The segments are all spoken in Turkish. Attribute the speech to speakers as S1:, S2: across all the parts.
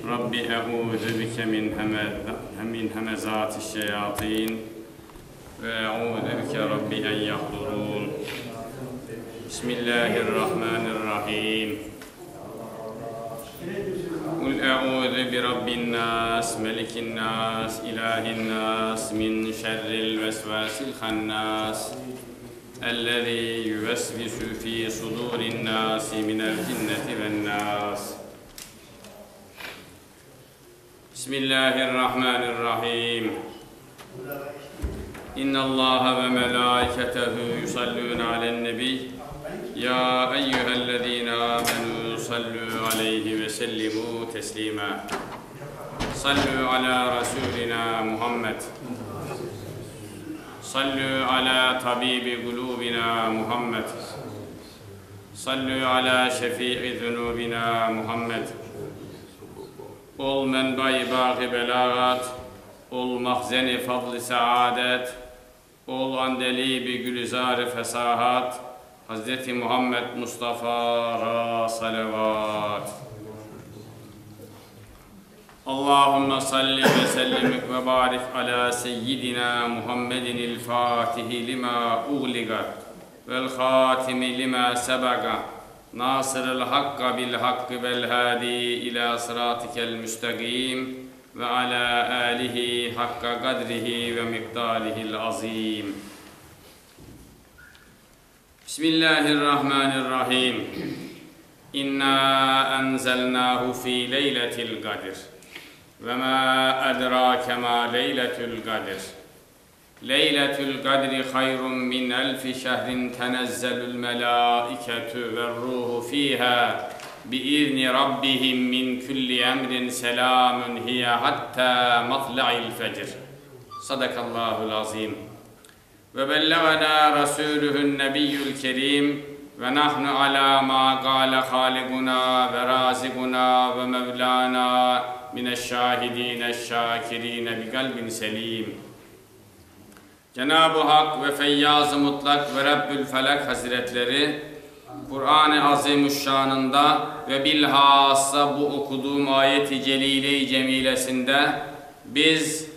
S1: Rabbi e'ûzu bike min hemezâti'ş-şeyâtîn ve e'ûzu bike Rabbi en yahdurûn. Bismillahirrahmanirrahim. Kul e'ûzu bi rabbin nâs, melikin nâs, ilahin nâs, min şerril vesvâsil hannâs, ellezî yuvesvisu fî sudûrin nâsi minel cinneti ven nâs. Bismillahirrahmanirrahim. İnnallâhe ve melâiketehu yusallûne alen-nebiyy. Ya eyyühellezîne âmenû sallû aleyhi ve sellimû teslîmâ. Sallû alâ Resûlinâ Muhammed. Sallû alâ tabîbi kulûbinâ Muhammed. Sallû alâ şefî'i zunûbinâ Muhammed. Ol menba-i bâgı belâgat, ol mahzen-i fadl-i saadet, ol andeli-bi gülizar-ı fesahat, Hazreti Muhammed Mustafa'ra salavat. Allahümme salli ve sellim ve barik ala seyyidina Muhammedinil fatihi lima uğliga vel khatimi lima sebaga nasırıl hakka bil hakkı vel hadi ila sıratikel müstakim ve ala alihi hakka kadrihi ve miktarihil azim. Bismillahirrahmanirrahim. İnna enzelnahu fi leyletil kadir. Ve ma edrake ma leyletul kadir. Leyletul kadri hayrun min elfi şehrin tenezzelul melâiketu ve ruhu fiha biizni rabbihim min kulli emrin selamun hiye hatta matla'il fecr. Sadakallahul azim. Ve bellegana Resulühün nebiyyül kerim ve nahnu ala ma gâle haliguna ve raziguna ve mevlana mineşşâhidîne şâkirîne bi kalbin selim. Cenab-ı Hak ve Feyyaz-ı Mutlak ve Rabbül Felak Hazretleri Kur'an-ı Azimüşşan'ında ve bilhassa bu okuduğum ayet-i celile-i cemilesinde biz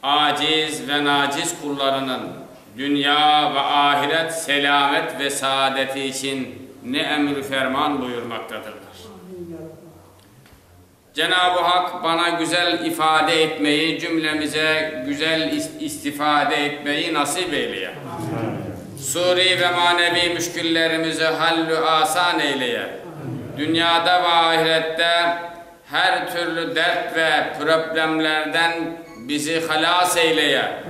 S1: aciz ve naciz kullarının dünya ve ahiret selamet ve saadeti için ne emr-i ferman buyurmaktadırlar. Cenab-ı Hak bana güzel ifade etmeyi, cümlemize güzel istifade etmeyi nasip eyleye. Suri ve manevi müşküllerimizi hallü asan eyleye. Dünyada ve ahirette her türlü dert ve problemlerden bizi halas eyleye.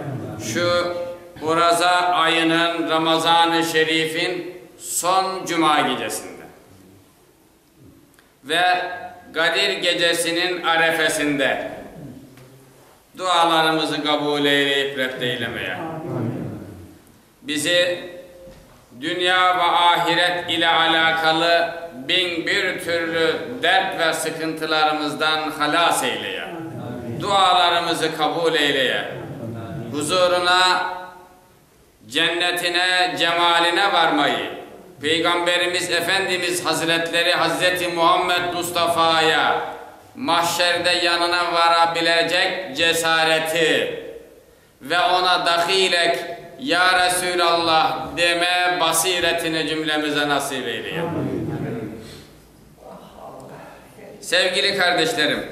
S1: Şu Oraza ayının Ramazan-ı Şerif'in son cuma gecesinde ve Kadir gecesinin arefesinde dualarımızı kabul eyleyip reddeylemeye, bizi dünya ve ahiret ile alakalı bin bir türlü dert ve sıkıntılarımızdan halas eyleye, dualarımızı kabul eyleye, huzuruna, cennetine, cemaline varmayı, Peygamberimiz Efendimiz Hazretleri Hazreti Muhammed Mustafa'ya mahşerde yanına varabilecek cesareti ve ona dahilek Ya Resulallah deme basiretini cümlemize nasip eyleye. Sevgili kardeşlerim,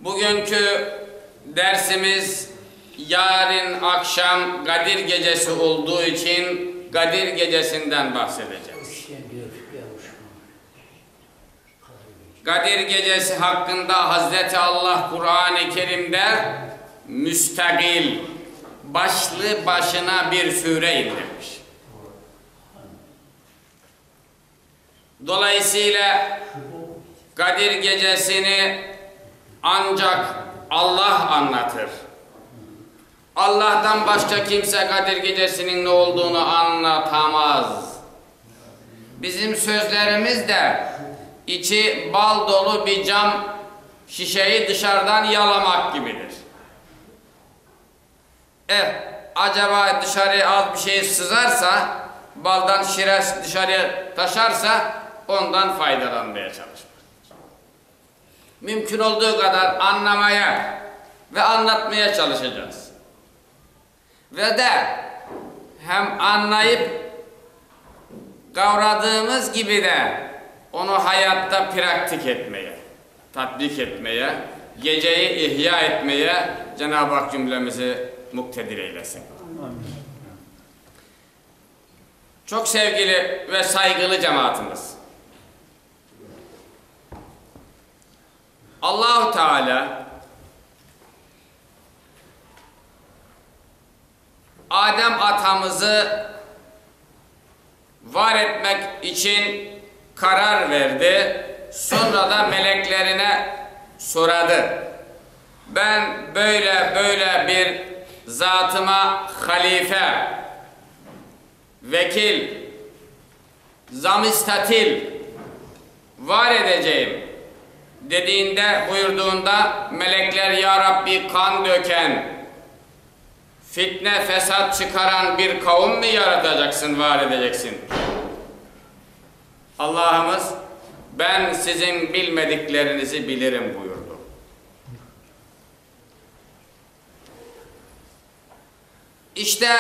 S1: bugünkü dersimiz yarın akşam Kadir Gecesi olduğu için Kadir Gecesi'nden bahsedeceğiz. Kadir Gecesi hakkında Hazreti Allah Kur'an-ı Kerim'de müstakil, başlı başına bir sure indirmiş. Dolayısıyla Kadir Gecesi'ni ancak Allah anlatır. Allah'tan başka kimse Kadir Gecesi'nin ne olduğunu anlatamaz. Bizim sözlerimiz de içi bal dolu bir cam şişeyi dışarıdan yalamak gibidir. Acaba dışarıya az bir şey sızarsa baldan şire dışarıya taşarsa ondan faydalanmaya çalışmak. Mümkün olduğu kadar anlamaya ve anlatmaya çalışacağız. Ve de hem anlayıp kavradığımız gibi de onu hayatta pratik etmeye, tatbik etmeye, geceyi ihya etmeye Cenab-ı Hak cümlemizi muktedir eylesin. Çok sevgili ve saygılı cemaatimiz, Allah-u Teala Adem atamızı var etmek için karar verdi. Sonra da meleklerine soradı. Ben böyle bir zatıma halife, vekil, zamistatil var edeceğim buyurduğunda melekler ya Rabbi kan döken, fitne fesat çıkaran bir kavim mi yaratacaksın, var edeceksin? Allah'ımız ben sizin bilmediklerinizi bilirim buyurdu. İşte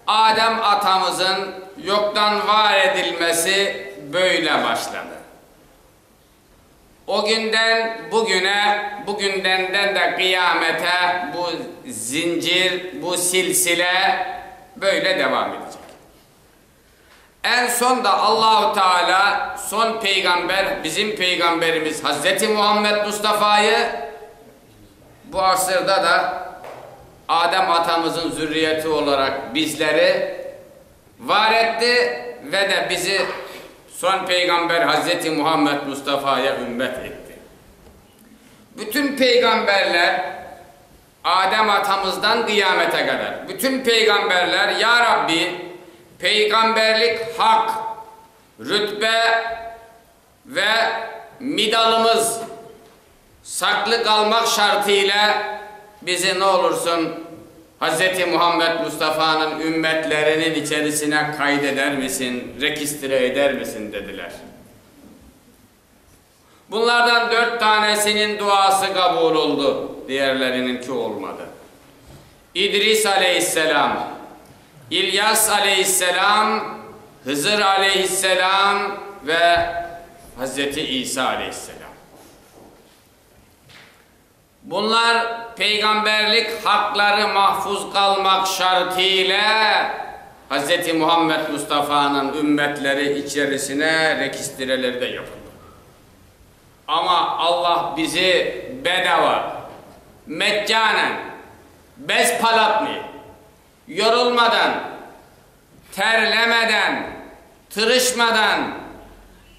S1: Adem atamızın yoktan var edilmesi böyle başladı. O günden bugüne, bugünden de kıyamete bu zincir, bu silsile böyle devam edecek. En son da Allah-u Teala son peygamber, bizim peygamberimiz Hazreti Muhammed Mustafa'yı bu asırda da Adem atamızın zürriyeti olarak bizleri var etti ve de bizi son peygamber Hazreti Muhammed Mustafa'ya ümmet etti. Bütün peygamberler Adem atamızdan kıyamete kadar bütün peygamberler ya Rabbi peygamberlik hak, rütbe ve midalımız saklı kalmak şartıyla bizi ne olursun Hz. Muhammed Mustafa'nın ümmetlerinin içerisine kaydeder misin, rekistre eder misin dediler. Bunlardan 4 tanesinin duası kabul oldu, diğerlerininki olmadı. İdris aleyhisselam, İlyas aleyhisselam, Hızır aleyhisselam ve Hz. İsa aleyhisselam. Bunlar peygamberlik hakları mahfuz kalmak şartıyla Hz. Muhammed Mustafa'nın ümmetleri içerisine rekistreleri de yapıldı. Ama Allah bizi bedava, meccanen, bezpalatlı, yorulmadan, terlemeden, tırışmadan,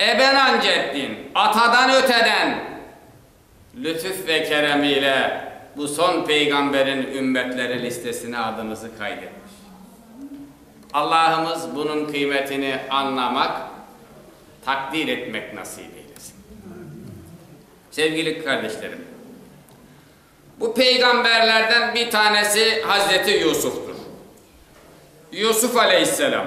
S1: ebenancettin, atadan öteden lütuf ve keremiyle bu son peygamberin ümmetleri listesine adımızı kaydetmiş. Allah'ımız bunun kıymetini anlamak, takdir etmek nasip eylesin. Sevgili kardeşlerim, bu peygamberlerden bir tanesi Hazreti Yusuf'tur. Yusuf aleyhisselam.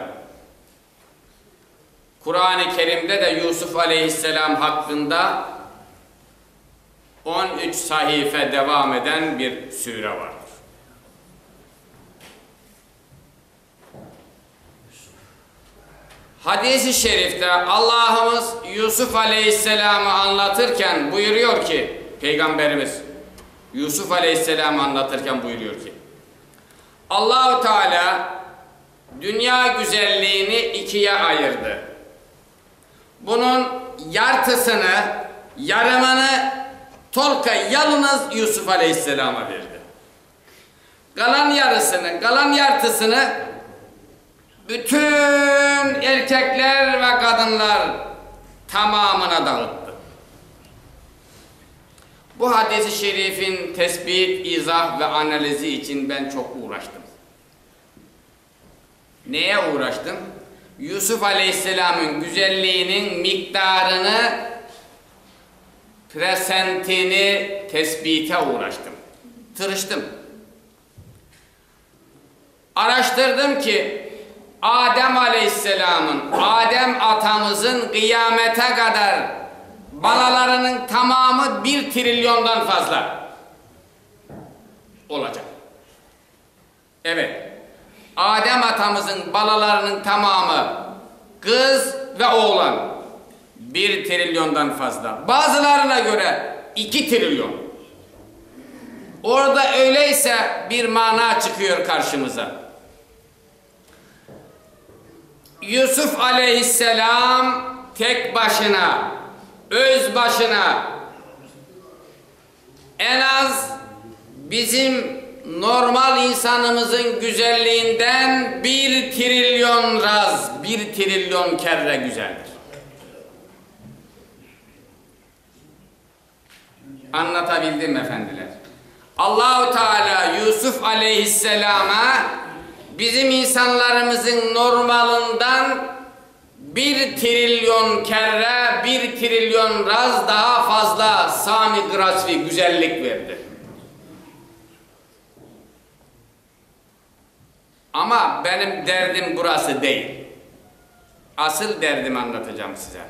S1: Kur'an-ı Kerim'de de Yusuf aleyhisselam hakkında 13 sahife devam eden bir sure vardır. Hadis-i şerifte Allah'ımız Yusuf aleyhisselamı anlatırken buyuruyor ki, Peygamberimiz Yusuf aleyhisselamı anlatırken buyuruyor ki, Allah-u Teala dünya güzelliğini ikiye ayırdı. Bunun yarımını Tolka yalnız Yusuf Aleyhisselam'a verdi. Kalan yartısını bütün erkekler ve kadınlar tamamına dağıttı. Bu hadis-i şerifin tespit, izah ve analizi için ben çok uğraştım. Neye uğraştım? Yusuf Aleyhisselam'ın güzelliğinin miktarını, presentini tespite uğraştım. Tırıştım. Araştırdım ki Adem Aleyhisselam'ın, Adem atamızın kıyamete kadar balalarının tamamı 1 trilyondan fazla olacak. Evet, Adem atamızın balalarının tamamı kız ve oğlan 1 trilyondan fazla. Bazılarına göre 2 trilyon. Orada öyleyse bir mana çıkıyor karşımıza. Yusuf Aleyhisselam tek başına, öz başına en az bizim normal insanımızın güzelliğinden 1 trilyon raz, 1 trilyon kere güzeldir. Anlatabildim efendiler. Allahu Teala Yusuf Aleyhisselam'a bizim insanlarımızın normalından 1 trilyon kere, 1 trilyon raz daha fazla sami grasvi güzellik verdi. Ama benim derdim burası değil. Asıl derdimi anlatacağım size.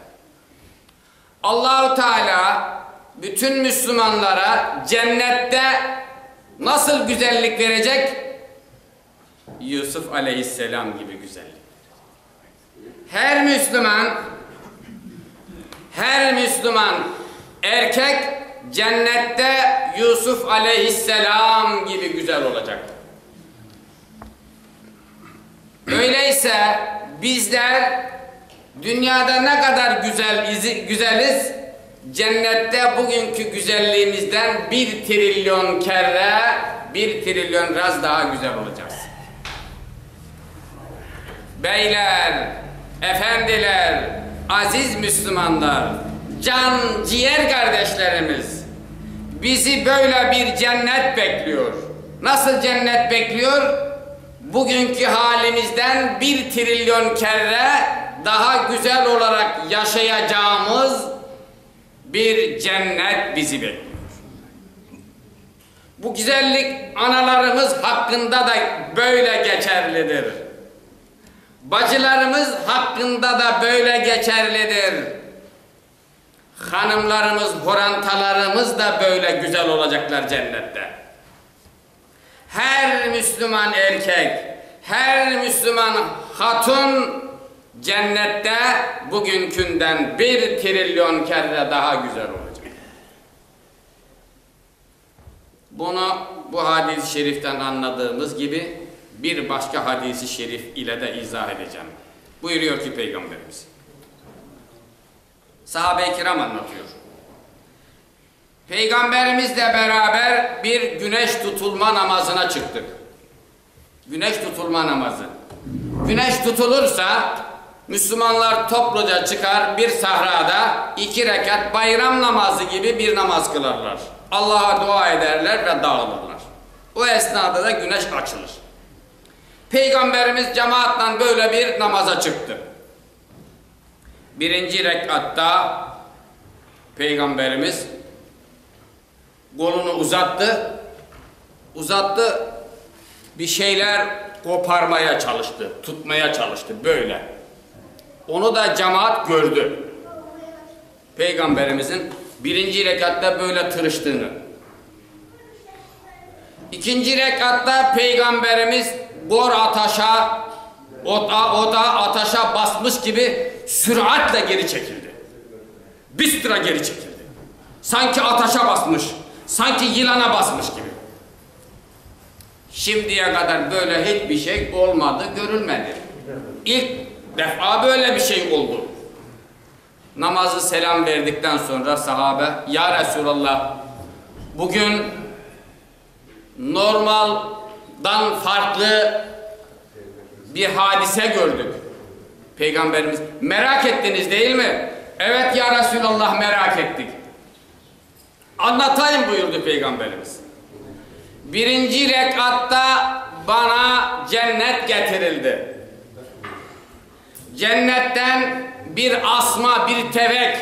S1: Allahu Teala bütün Müslümanlara cennette nasıl güzellik verecek? Yusuf Aleyhisselam gibi güzellik. Her Müslüman erkek cennette Yusuf Aleyhisselam gibi güzel olacak. Öyleyse bizler dünyada ne kadar güzeliz, cennette bugünkü güzelliğimizden 1 trilyon kere, 1 trilyon raz daha güzel olacağız. Beyler, efendiler, aziz Müslümanlar, can ciğer kardeşlerimiz, bizi böyle bir cennet bekliyor. Nasıl cennet bekliyor? Bugünkü halimizden 1 trilyon kere daha güzel olarak yaşayacağımız bir cennet bizi bekliyor. Bu güzellik analarımız hakkında da böyle geçerlidir. Bacılarımız hakkında da böyle geçerlidir. Hanımlarımız, horantalarımız da böyle güzel olacaklar cennette. Her Müslüman erkek, her Müslüman hatun cennette bugünkünden 1 trilyon kere daha güzel olacak. Bunu bu hadis-i şeriften anladığımız gibi bir başka hadis-i şerif ile de izah edeceğim. Buyuruyor ki Peygamberimiz. Sahabe-i kiram anlatıyor. Peygamberimizle beraber bir güneş tutulma namazına çıktık. Güneş tutulma namazı. Güneş tutulursa Müslümanlar topluca çıkar bir sahrada 2 rekat bayram namazı gibi bir namaz kılarlar. Allah'a dua ederler ve dağılırlar. O esnada da güneş açılır. Peygamberimiz cemaatle böyle bir namaza çıktı. 1. rekatta Peygamberimiz kolunu uzattı, bir şeyler koparmaya çalıştı, tutmaya çalıştı böyle. Onu da cemaat gördü. Peygamberimizin 1. rekatta böyle tırıştığını. 2. rekatta Peygamberimiz o da ataşa basmış gibi süratle geri çekildi. Bistra geri çekildi. Sanki ataşa basmış, sanki yılana basmış gibi. Şimdiye kadar böyle hiçbir şey olmadı, görülmedi. İlk defa böyle bir şey oldu. Namazı selam verdikten sonra sahabe, ya Resulallah, bugün normaldan farklı bir hadise gördük. Peygamberimiz, merak ettiniz değil mi? Evet ya Resulallah, merak ettik. Anlatayım buyurdu Peygamberimiz. 1. rekatta bana cennet getirildi. Cennetten bir asma, bir tevek,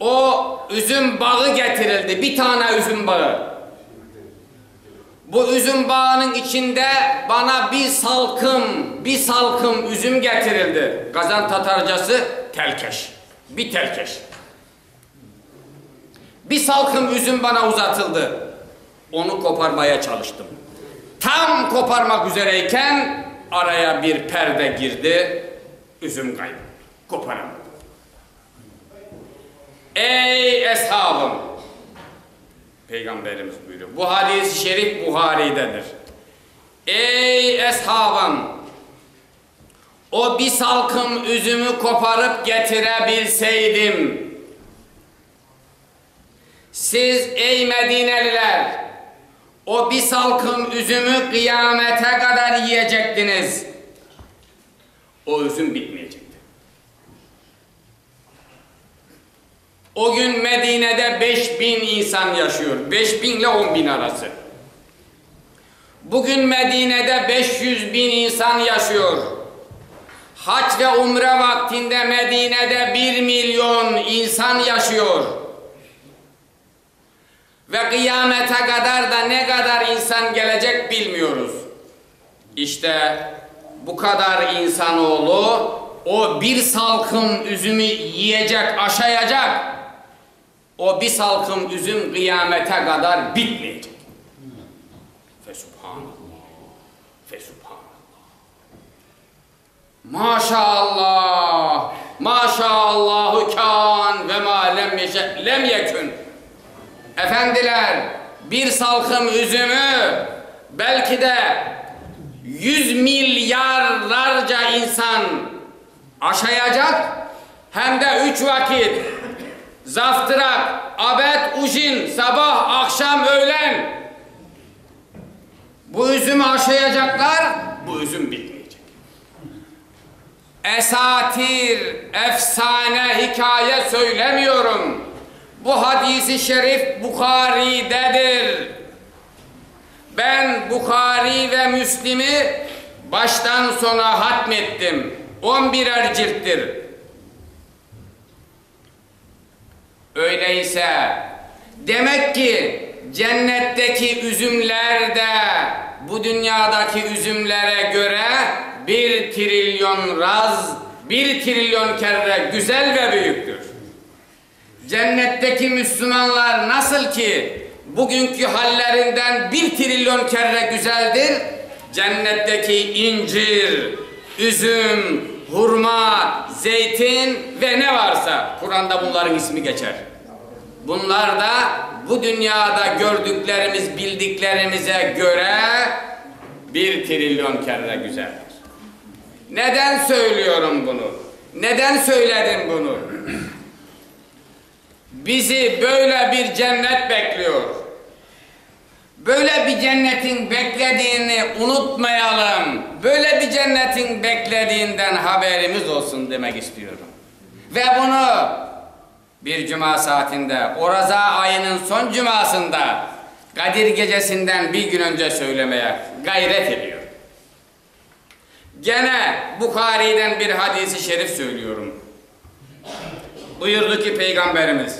S1: o üzüm bağı getirildi. Bir tane üzüm bağı. Bu üzüm bağının içinde bana bir salkım üzüm getirildi. Kazan Tatarcası telkeş. Bir telkeş. Bir salkım üzüm bana uzatıldı. Onu koparmaya çalıştım. Tam koparmak üzereyken araya bir perde girdi. Üzüm kayboldu. Koparamadım. Ey eshabım! Peygamberimiz buyuruyor. Bu hadis-i şerif Buhari'dedir. Ey eshabım! O bir salkım üzümü koparıp getirebilseydim, siz ey Medineliler, o bir salkım üzümü kıyamete kadar yiyecektiniz. O üzüm bitmeyecekti. O gün Medine'de 5000 insan yaşıyor. 5000 ile 10.000 arası. Bugün Medine'de 500.000 insan yaşıyor. Hac ve umre vaktinde Medine'de 1 milyon insan yaşıyor. Ve kıyamete kadar da ne kadar insan gelecek bilmiyoruz. İşte bu kadar insanoğlu o bir salkım üzümü yiyecek, aşayacak. O bir salkım üzüm kıyamete kadar bitmeyecek. Fesubhanallah. Fesubhanallah. Maşallah. Maşallahu kân ve ma lem yekün. Efendiler, bir salkım üzümü belki de 100 milyarlarca insan aşayacak, hem de 3 vakit zaftırak, abed, ujin, sabah, akşam, öğlen bu üzümü aşayacaklar, bu üzüm bitmeyecek. Esatir, efsane, hikaye söylemiyorum. Bu hadisi şerif Bukhari'dedir. Ben Bukhari ve Müslim'i baştan sona hatmettim. 11'er cilttir. Öyleyse demek ki cennetteki üzümler de bu dünyadaki üzümlere göre 1 trilyon kere güzel ve büyüktür. Cennetteki Müslümanlar nasıl ki bugünkü hallerinden 1 trilyon kere güzeldir, cennetteki incir, üzüm, hurma, zeytin ve ne varsa Kur'an'da bunların ismi geçer. Bunlar da bu dünyada gördüklerimiz, bildiklerimize göre 1 trilyon kere güzeldir. Neden söylüyorum bunu? Neden söyledim bunu? Bizi böyle bir cennet bekliyor. Böyle bir cennetin beklediğini unutmayalım. Böyle bir cennetin beklediğinden haberimiz olsun demek istiyorum. Ve bunu bir cuma saatinde, Oraza ayının son cumasında, Kadir gecesinden bir gün önce söylemeye gayret ediyor. Gene Bukhari'den bir hadisi şerif söylüyorum. Buyurdu ki Peygamberimiz,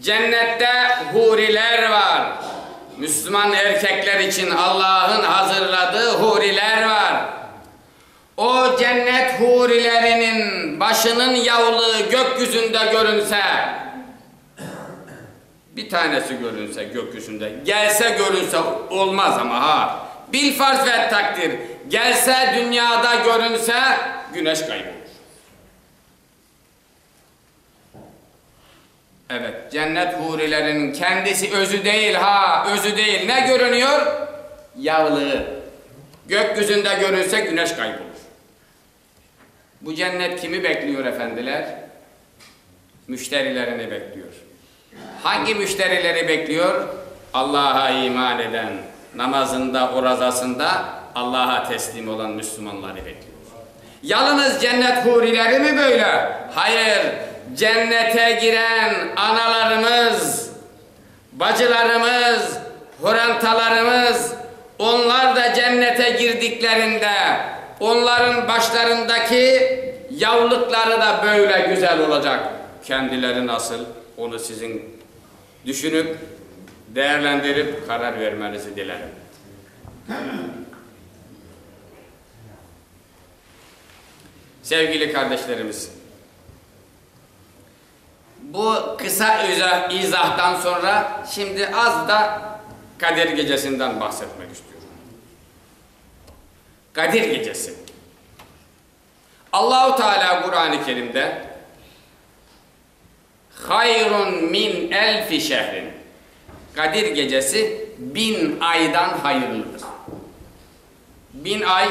S1: cennette huriler var. Müslüman erkekler için Allah'ın hazırladığı huriler var. O cennet hurilerinin başının yavluğu gökyüzünde görünse, bir tanesi görünse gökyüzünde, gelse görünse olmaz ama ha. Bilfarz ve takdir, gelse dünyada görünse güneş kaybolur. Evet, cennet hurilerinin kendisi özü değil ha, özü değil. Ne görünüyor? Yavlığı. Gökyüzünde görünse güneş kaybolur. Bu cennet kimi bekliyor efendiler? Müşterilerini bekliyor. Hangi müşterileri bekliyor? Allah'a iman eden, namazında, orazasında Allah'a teslim olan Müslümanları bekliyor. Yalnız cennet hurileri mi böyle? Hayır. Cennete giren analarımız, bacılarımız, horantalarımız, onlar da cennete girdiklerinde onların başlarındaki yavlukları da böyle güzel olacak. Kendileri nasıl? Onu sizin düşünüp, değerlendirip karar vermenizi dilerim. Sevgili kardeşlerimiz, bu kısa izahtan sonra şimdi az da Kadir Gecesi'nden bahsetmek istiyorum. Kadir Gecesi. Allahu Teala Kur'an-ı Kerim'de hayrun min elfi şehrin, Kadir Gecesi 1000 aydan hayırlıdır. 1000 ay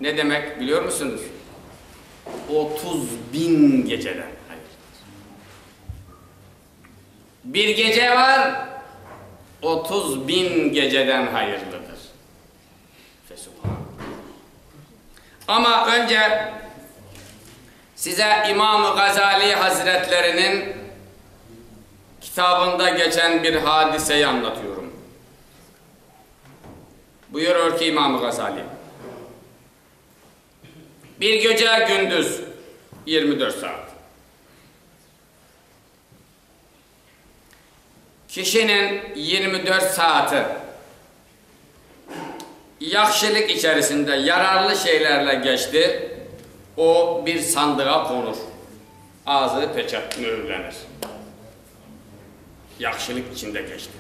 S1: ne demek biliyor musunuz? 30.000 geceden hayırlıdır. Bir gece var, 30.000 geceden hayırlıdır. Ama önce size İmam-ı Gazali Hazretlerinin kitabında geçen bir hadiseyi anlatıyorum. Buyuruyor ki İmam-ı Gazali, bir gece gündüz 24 saat. Kişinin 24 saati yakşılık içerisinde yararlı şeylerle geçti, o bir sandığa konur. Ağzı peçet mühürlenir. Yakşılık içinde geçti.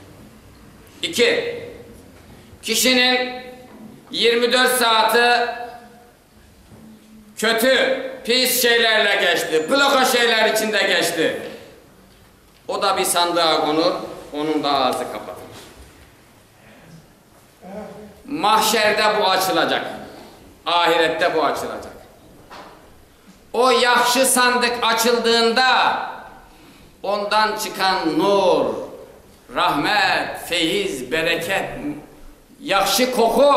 S1: 2. Kişinin 24 saati kötü, pis şeylerle geçti, bloka şeyler içinde geçti. O da bir sandığa konur, onun da ağzı kapatılır. Mahşerde bu açılacak, ahirette bu açılacak. O yakşı sandık açıldığında ondan çıkan nur, rahmet, feyiz, bereket, yakşı koku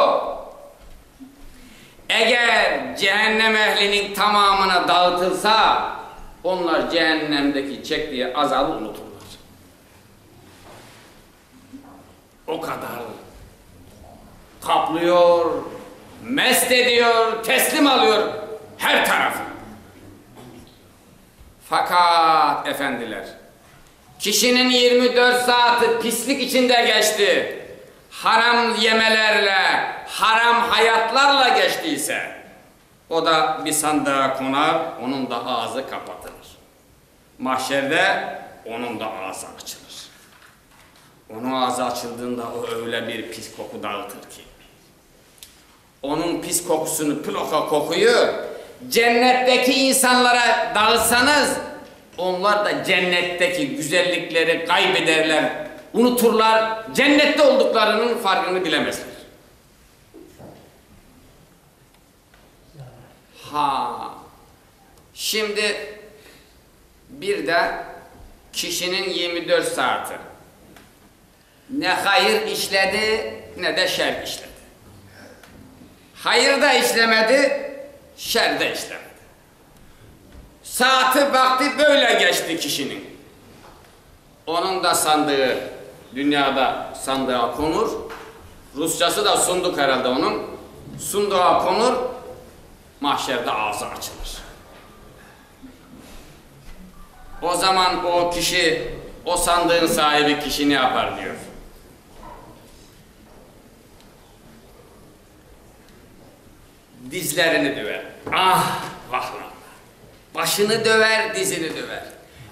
S1: eğer cehennem ehlinin tamamına dağıtılsa onlar cehennemdeki çektiği azabı unuturlar. O kadar kaplıyor, mest ediyor, teslim alıyor her tarafı. Fakat efendiler, kişinin 24 saati pislik içinde geçti, haram yemelerle, haram hayatlarla geçtiyse, o da bir sandığa konar, onun da ağzı kapatılır. Mahşerde onun da ağzı açılır. Onun ağzı açıldığında o öyle bir pis koku dağıtır ki, onun pis kokusunu, ploka kokuyu cennetteki insanlara dağıtsanız, onlar da cennetteki güzellikleri kaybederler, unuturlar, cennette olduklarının farkını bilemezler. Şimdi bir de kişinin 24 saati ne hayır işledi ne de şer işledi. Hayır da işlemedi, şer de işlemedi. Saati vakti böyle geçti kişinin. Onun da sandığı dünyada sandığa konur. Rusçası da sunduk herhalde onun. Sunduğa konur. Mahşerde ağzı açılır. O zaman o kişi, o sandığın sahibi kişi ne yapar diyor. Dizlerini döver. Ah vahlar. Başını döver, dizini döver.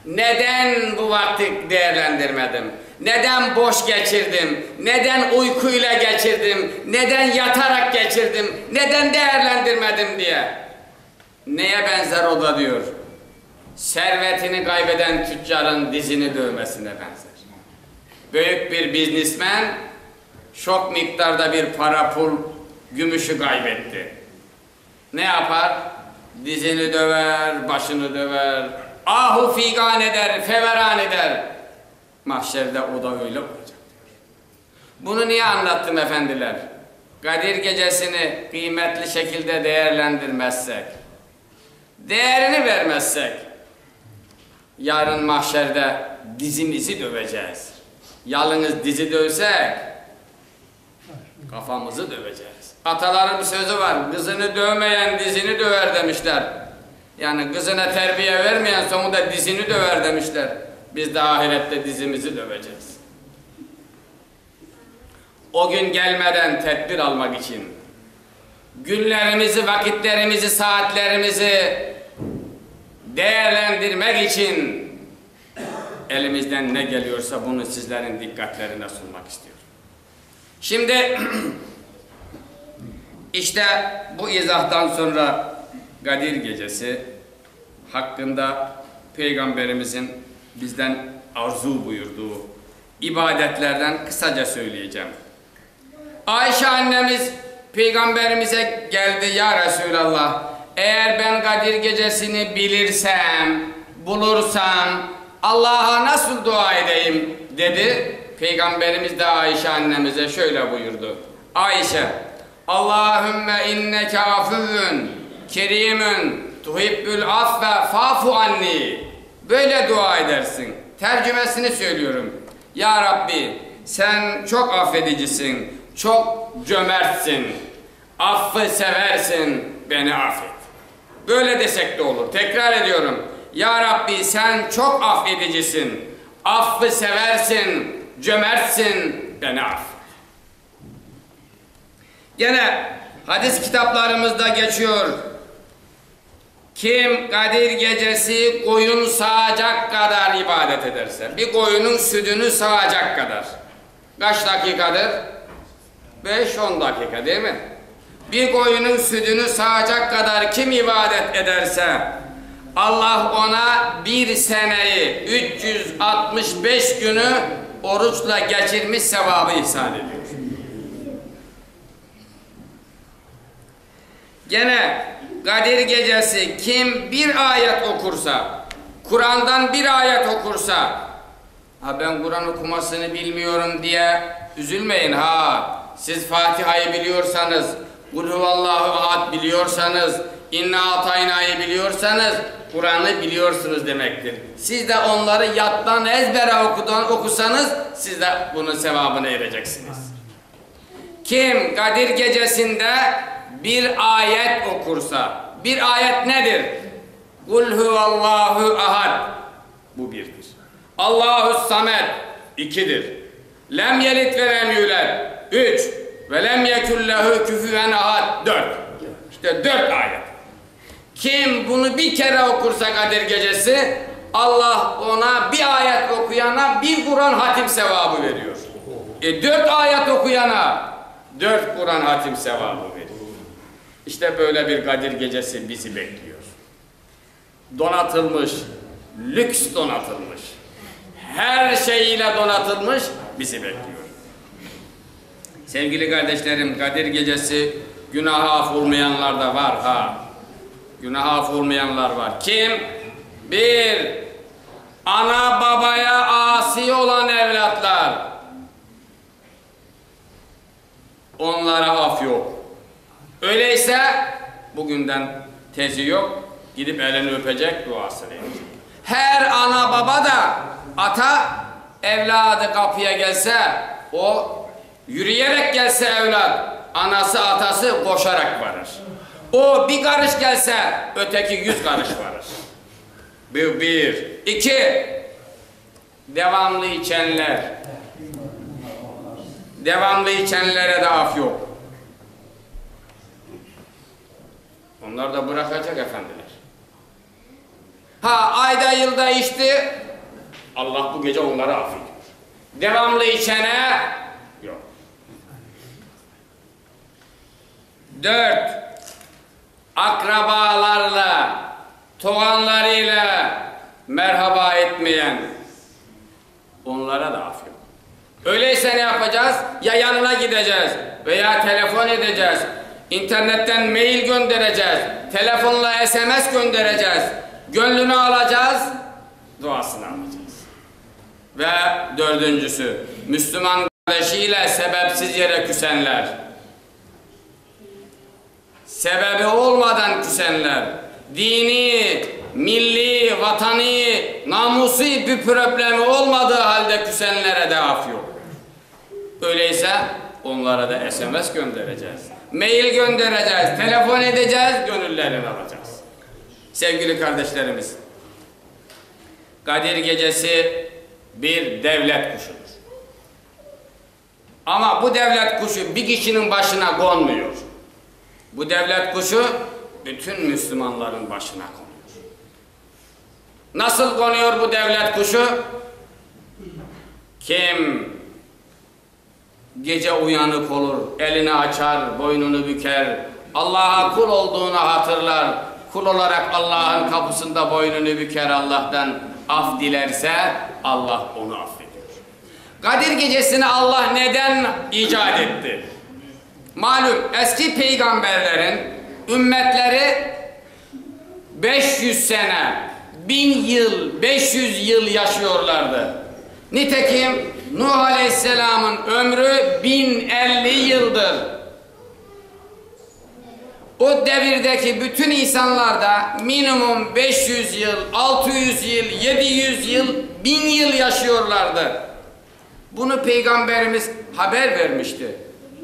S1: Neden bu vakti değerlendirmedim? Neden boş geçirdim? Neden uykuyla geçirdim? Neden yatarak geçirdim? Neden değerlendirmedim diye. Neye benzer o da diyor. Servetini kaybeden tüccarın dizini dövmesine benzer. Büyük bir biznismen çok miktarda bir para, pul, gümüşü kaybetti. Ne yapar? Dizini döver, başını döver, ahu figan eder, feveran eder. Mahşerde o da öyle olacak diyor. Bunu niye anlattım efendiler? Kadir Gecesi'ni kıymetli şekilde değerlendirmezsek, değerini vermezsek, yarın mahşerde dizimizi döveceğiz. Yalnız dizi dövsek, kafamızı döveceğiz. Ataların bir sözü var, kızını dövmeyen dizini döver demişler. Yani kızına terbiye vermeyen sonunda dizini döver demişler. Biz de ahirette dizimizi döveceğiz. o gün gelmeden tedbir almak için, günlerimizi, vakitlerimizi, saatlerimizi değerlendirmek için elimizden ne geliyorsa bunu sizlerin dikkatlerine sunmak istiyorum. Şimdi işte bu izahtan sonra Kadir Gecesi hakkında Peygamberimizin bizden arzu buyurduğu ibadetlerden kısaca söyleyeceğim. Ayşe annemiz Peygamberimize geldi, ya Resulallah, eğer ben Kadir Gecesini bilirsem, bulursam Allah'a nasıl dua edeyim dedi. Peygamberimiz de Ayşe annemize şöyle buyurdu: Ayşe, Allahümme inneke afuvun kerimun tuhibbül affe fa'fu anni. Böyle dua edersin. Tercümesini söylüyorum. Ya Rabbi, sen çok affedicisin, çok cömertsin, affı seversin, beni affet. Böyle desek de olur. Tekrar ediyorum. Ya Rabbi, sen çok affedicisin, affı seversin, cömertsin, beni affet. Gene hadis kitaplarımızda geçiyor. Kim Kadir Gecesi koyun sağacak kadar ibadet ederse, bir koyunun sütünü sağacak kadar, kaç dakikadır? 5-10 dakika değil mi? Bir koyunun sütünü sağacak kadar kim ibadet ederse, Allah ona bir seneyi, 365 günü oruçla geçirmiş sevabı ihsan ediyor. Gene Kadir Gecesi kim bir ayet okursa, Kur'an'dan bir ayet okursa, ha ben Kur'an okumasını bilmiyorum diye üzülmeyin ha. Siz Fatiha'yı biliyorsanız, Kul huvallahu ahad biliyorsanız, İnna atayna'yı biliyorsanız, Kur'an'ı biliyorsunuz demektir. Siz de onları yattan ezbere okusanız, siz de bunun sevabına ereceksiniz. Kim Kadir Gecesi'nde bir ayet okursa, bir ayet nedir? Kul huvallahu ahad, bu birdir. Allahu samed, ikidir. Lem yelit ve lem yulad, 3. Ve lem yekullehu küfüven ahad, 4. İşte 4 ayet. Kim bunu bir kere okursa Kadir Gecesi, Allah ona bir ayet okuyana bir Kur'an hatim sevabı veriyor. 4 ayet okuyana 4 Kur'an hatim sevabı veriyor. İşte böyle bir Kadir Gecesi bizi bekliyor. Donatılmış, lüks donatılmış, her şeyiyle donatılmış bizi bekliyor. Sevgili kardeşlerim, Kadir Gecesi günaha af olmayanlar da var ha. Günaha af olmayanlar var. Kim? Bir, ana babaya asi olan evlatlar. Onlara af yok. Öyleyse bugünden tezi yok. Gidip elini öpecek, duasını edecek. Her ana baba da ata evladı kapıya gelse, o yürüyerek gelse evlat, anası atası koşarak varır. O bir karış gelse öteki 100 karış varır. Bir. 2. Devamlı içenler. Devamlı içenlere de af yok. Onlar da bırakacak efendiler. Ha ayda yılda içti, Allah bu gece onları affediyor. Devamlı içene yok. 4. Akrabalarla, toğanlarıyla merhaba etmeyen, onlara da af yok. Öyleyse ne yapacağız? Ya yanına gideceğiz veya telefon edeceğiz, internetten mail göndereceğiz, telefonla SMS göndereceğiz, gönlünü alacağız, duasını alacağız. Ve 4. Müslüman kardeşiyle sebepsiz yere küsenler, sebebi olmadan küsenler, dini, milli, vatani, namusi bir problemi olmadığı halde küsenlere de af yok. Öyleyse onlara da SMS göndereceğiz, mail göndereceğiz, telefon edeceğiz, gönüllerini alacağız. Sevgili kardeşlerimiz, Kadir Gecesi bir devlet kuşudur. Ama bu devlet kuşu bir kişinin başına konmuyor. Bu devlet kuşu bütün Müslümanların başına konuyor. Nasıl konuyor bu devlet kuşu? Kim gece uyanık olur, elini açar, boynunu büker, Allah'a kul olduğunu hatırlar, kul olarak Allah'ın kapısında boynunu büker, Allah'tan af dilerse Allah onu affediyor. Kadir gecesini Allah neden icat etti? Malum eski peygamberlerin ümmetleri 500 sene, 1000 yıl, 500 yıl yaşıyorlardı. Nitekim Nuh Aleyhisselam'ın ömrü 1050 yıldır. O devirdeki bütün insanlar da minimum 500 yıl, 600 yıl, 700 yıl, 1000 yıl yaşıyorlardı. Bunu Peygamberimiz haber vermişti.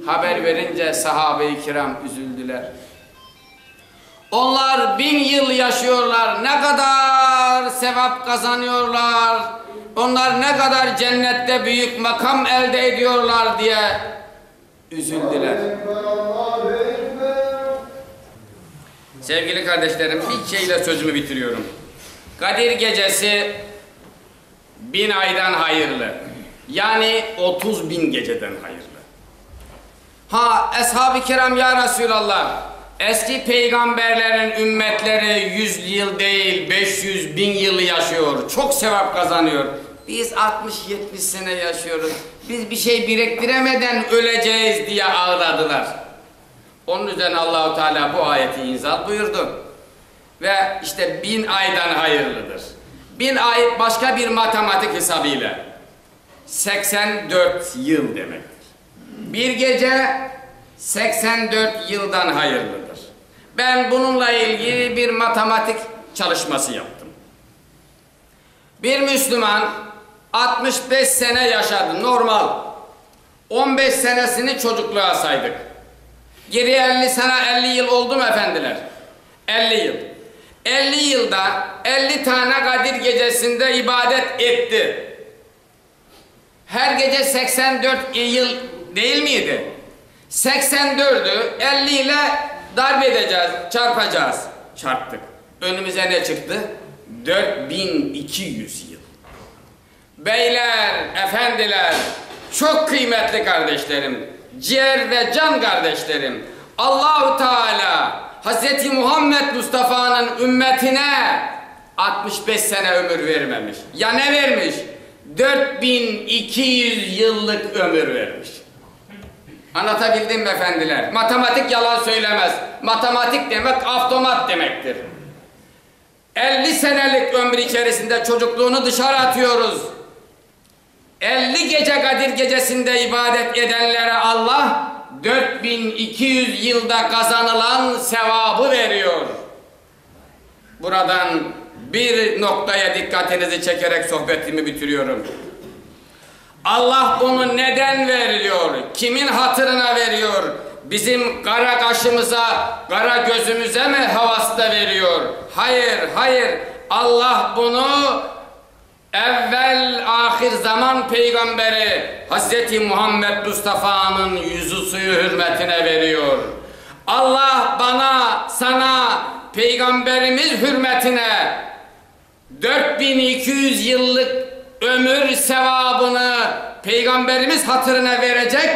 S1: Haber verince sahabe-i kiram üzüldüler. Onlar 1000 yıl yaşıyorlar, ne kadar sevap kazanıyorlar, onlar ne kadar cennette büyük makam elde ediyorlar diye üzüldüler. Sevgili kardeşlerim, bir şeyle sözümü bitiriyorum. Kadir gecesi 1000 aydan hayırlı. Yani 30.000 geceden hayırlı. Ha, Eshab-ı Kiram ya Resulallah, eski peygamberlerin ümmetleri 100 yıl değil 500 bin yıl yaşıyor. Çok sevap kazanıyor. Biz 60-70 sene yaşıyoruz. Biz bir şey biriktiremeden öleceğiz diye ağladılar. Onun üzerine Allahu Teala bu ayeti inzal buyurdu. Ve işte 1000 aydan hayırlıdır. 1000 ay başka bir matematik hesabıyla 84 yıl demektir. Bir gece 84 yıldan hayırlıdır. Ben bununla ilgili bir matematik çalışması yaptım. Bir Müslüman 65 sene yaşadı, normal. 15 senesini çocukluğa saydık. Geri 50 sene, 50 yıl oldu mu efendiler? 50 yıl. 50 yılda 50 tane Kadir gecesinde ibadet etti. Her gece 84 yıl değil miydi? 84'ü 50 ile darbe edeceğiz, çarpacağız. Çarptık. Önümüze ne çıktı? 4200 yıl. Beyler, efendiler, çok kıymetli kardeşlerim, ciğer ve can kardeşlerim, Allahu Teala Hz. Muhammed Mustafa'nın ümmetine 65 sene ömür vermemiş. Ya ne vermiş? 4200 yıllık ömür vermiş. Anlatabildim mi efendiler? Matematik yalan söylemez. Matematik demek avtomat demektir. 50 senelik ömür içerisinde çocukluğunu dışarı atıyoruz. 50 gece Kadir gecesinde ibadet edenlere Allah 4200 yılda kazanılan sevabı veriyor. Buradan bir noktaya dikkatinizi çekerek sohbetimi bitiriyorum. Allah bunu neden veriyor? Kimin hatırına veriyor? Bizim kara kaşımıza, kara gözümüze mi havasta veriyor? Hayır, hayır. Allah bunu evvel ahir zaman peygamberi Hz. Muhammed Mustafa'nın yüzü suyu hürmetine veriyor. Allah bana, sana, peygamberimiz hürmetine 4200 yıllık ömür sevabını peygamberimiz hatırına verecek.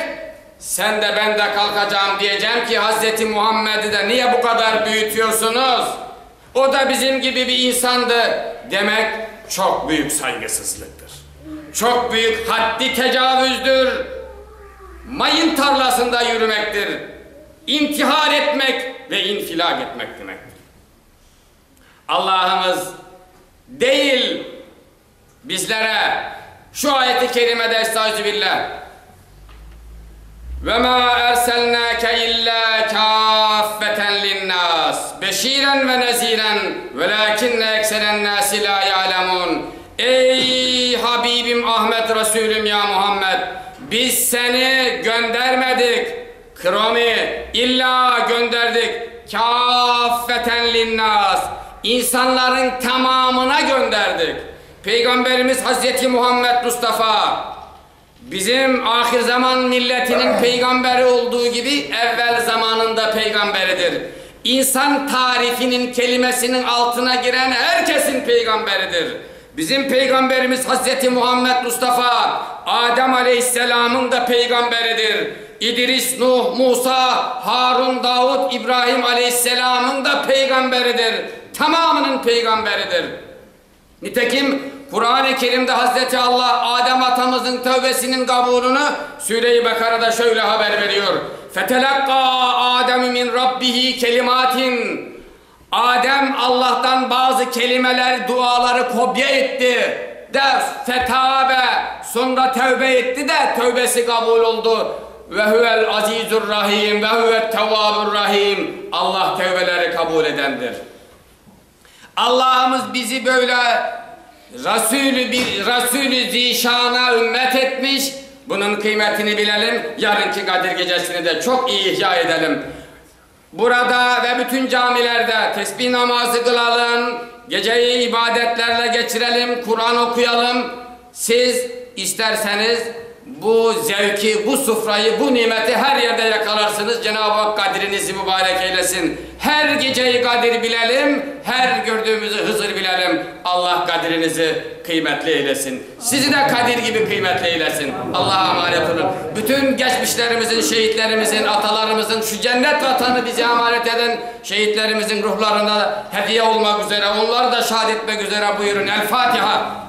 S1: Sen de ben de kalkacağım diyeceğim ki Hz. Muhammed'i de niye bu kadar büyütüyorsunuz? O da bizim gibi bir insandı demek çok büyük saygısızlıktır. Çok büyük haddi tecavüzdür. Mayın tarlasında yürümektir. İntihar etmek ve infilak etmek demektir. Allah'ımız değil bizlere şu ayeti kerimede estağfirullah ve ma erselnake illa kaffeten linnas beşiren ve neziren velakinne ekseren nasi la ya'lemun. Ey Habibim Ahmet Resulüm ya Muhammed, biz seni göndermedik kromi, illa gönderdik kaffeten linnas, insanların tamamına gönderdik. Peygamberimiz Hz. Muhammed Mustafa bizim ahir zaman milletinin peygamberi olduğu gibi evvel zamanında peygamberidir. İnsan tarifinin kelimesinin altına giren herkesin peygamberidir. Bizim peygamberimiz Hazreti Muhammed Mustafa, Adem Aleyhisselam'ın da peygamberidir. İdris, Nuh, Musa, Harun, Davud, İbrahim Aleyhisselam'ın da peygamberidir. Tamamının peygamberidir. Nitekim Kur'an-ı Kerim'de Hazreti Allah Adem atamızın tövbesinin kabulünü Sure-i Bakara'da şöyle haber veriyor. فَتَلَقَّى آدَمُ مِنْ رَبِّهِ كَلِمَاتٍ Adem Allah'tan bazı kelimeler, duaları kopya etti de fetabe, sonra tövbe etti de tövbesi kabul oldu. Ve huvel azizur rahim ve huvet tevvabur rahim. Allah tövbeleri kabul edendir. Allah'ımız bizi böyle Resulü zişana ümmet etmiş. Bunun kıymetini bilelim. Yarınki Kadir Gecesi'ni de çok iyi ihya edelim. Burada ve bütün camilerde tesbih namazı kılalım. Geceyi ibadetlerle geçirelim. Kur'an okuyalım. Siz isterseniz bu zevki, bu sufrayı, bu nimeti her yerde yakalarsınız. Cenab-ı Hak kadirinizi mübarek eylesin. Her geceyi kadir bilelim, her gördüğümüzü Hızır bilelim. Allah kadirinizi kıymetli eylesin. Sizi de kadir gibi kıymetli eylesin. Allah'a emanet olun. Bütün geçmişlerimizin, şehitlerimizin, atalarımızın, şu cennet vatanı bize emanet eden şehitlerimizin ruhlarına hediye olmak üzere, onları da şahit etmek üzere buyurun. El Fatiha.